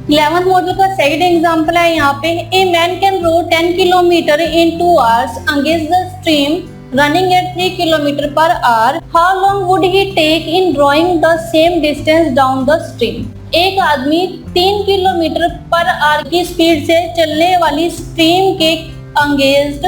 11th model का second example है यहाँ पे, a man can row 10 kilometre in 2 hours against the stream running at 3 kilometre per hour, how long would he take in drawing the same distance down the stream. एक आदमी 3 kilometre per our की speed से चलने वाली stream के against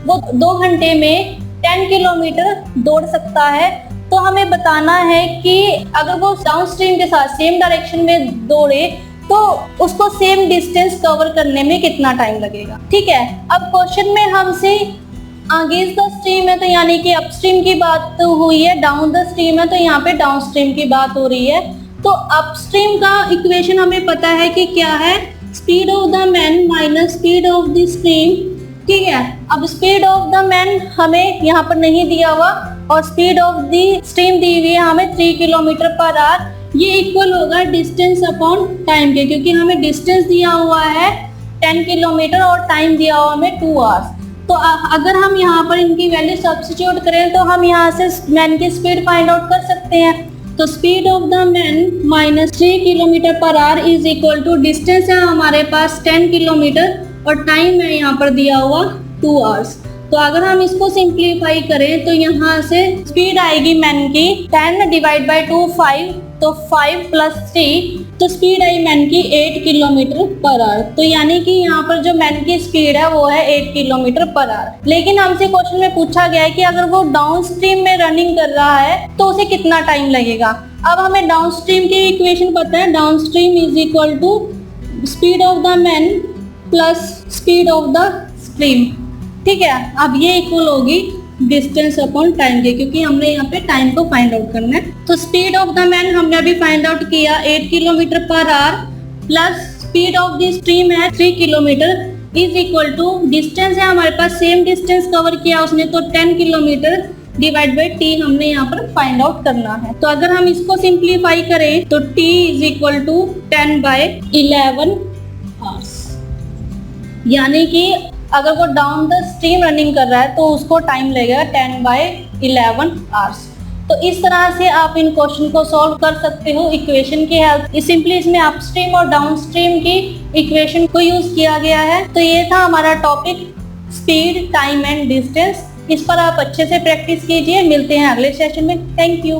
वो 2 घंटे में 10 किलोमीटर दौड़ सकता है। तो हमें बताना है कि अगर वो डाउन स्ट्रीम के साथ सेम डायरेक्शन में दौड़े तो उसको सेम डिस्टेंस कवर करने में कितना टाइम लगेगा। ठीक है, अब क्वेश्चन में हमसे अगेंस्ट द स्ट्रीम है तो यानी कि अपस्ट्रीम की बात हुई है, डाउन द स्ट्रीम है तो यहाँ पे डाउन स्ट्रीम की बात हो रही है। तो अपस्ट्रीम का इक्वेशन हमें पता है कि क्या है, speed of the man minus speed of the stream. ठीक है, अब स्पीड ऑफ द मैन हमें यहाँ पर नहीं दिया हुआ और स्पीड ऑफ द स्ट्रीम दी हुई है हमें 3 किलोमीटर पर आवर। ये इक्वल होगा डिस्टेंस अपॉन टाइम के, क्योंकि हमें डिस्टेंस दिया हुआ है 10 किलोमीटर और टाइम दिया हुआ हमें 2 आवर्स। तो अगर हम यहाँ पर इनकी वैल्यू सब्स्टिट्यूट करें तो हम यहाँ से मैन की स्पीड फाइंड आउट कर सकते हैं। तो speed of the man minus 3 kilometre per hour is equal to distance है हमारे पास 10 किलोमीटर और टाइम है यहाँ पर दिया हुआ 2 आवर्स। तो अगर हम इसको सिंप्लीफाई करें तो यहाँ से स्पीड आएगी मैन की 10 डिवाइड बाई 2 5, तो 5 प्लस 3, तो स्पीड आई मैन की 8 किलोमीटर पर आवर। तो यानी कि यहाँ पर जो मैन की स्पीड है वो है 8 किलोमीटर पर आवर। लेकिन हमसे क्वेश्चन में पूछा गया है कि अगर वो डाउन स्ट्रीम में रनिंग कर रहा है तो उसे कितना टाइम लगेगा। अब हमें डाउन स्ट्रीम की इक्वेशन पता है, down stream is equal to speed of the man plus speed of the stream. ठीक है, अब ये इक्वल होगी डिस्टेंस अपॉन टाइम के, क्योंकि हमने यहाँ पे टाइम को फाइंड आउट करना है। तो स्पीड ऑफ द मैन हमने अभी फाइंड आउट किया 8 kilometre per hour plus speed of the stream है 3 kilometre is equal to distance है हमारे पास सेम डिस्टेंस कवर किया उसने तो 10 किलोमीटर डिवाइड बाई टी हमने यहाँ पर फाइंड आउट करना है। तो अगर हम इसको सिंप्लीफाई करें तो t is equal to 10 by 11 hours, यानी कि अगर वो डाउन द स्ट्रीम रनिंग कर रहा है तो उसको टाइम लगेगा 10 बाई 11 आवर्स। तो इस तरह से आप इन क्वेश्चन को सॉल्व कर सकते हो इक्वेशन की हेल्प। सिंपली इसमें अपस्ट्रीम और डाउन स्ट्रीम की इक्वेशन को यूज किया गया है। तो ये था हमारा topic speed, time and distance. इस पर आप अच्छे से प्रैक्टिस कीजिए। मिलते हैं अगले सेशन में। Thank you.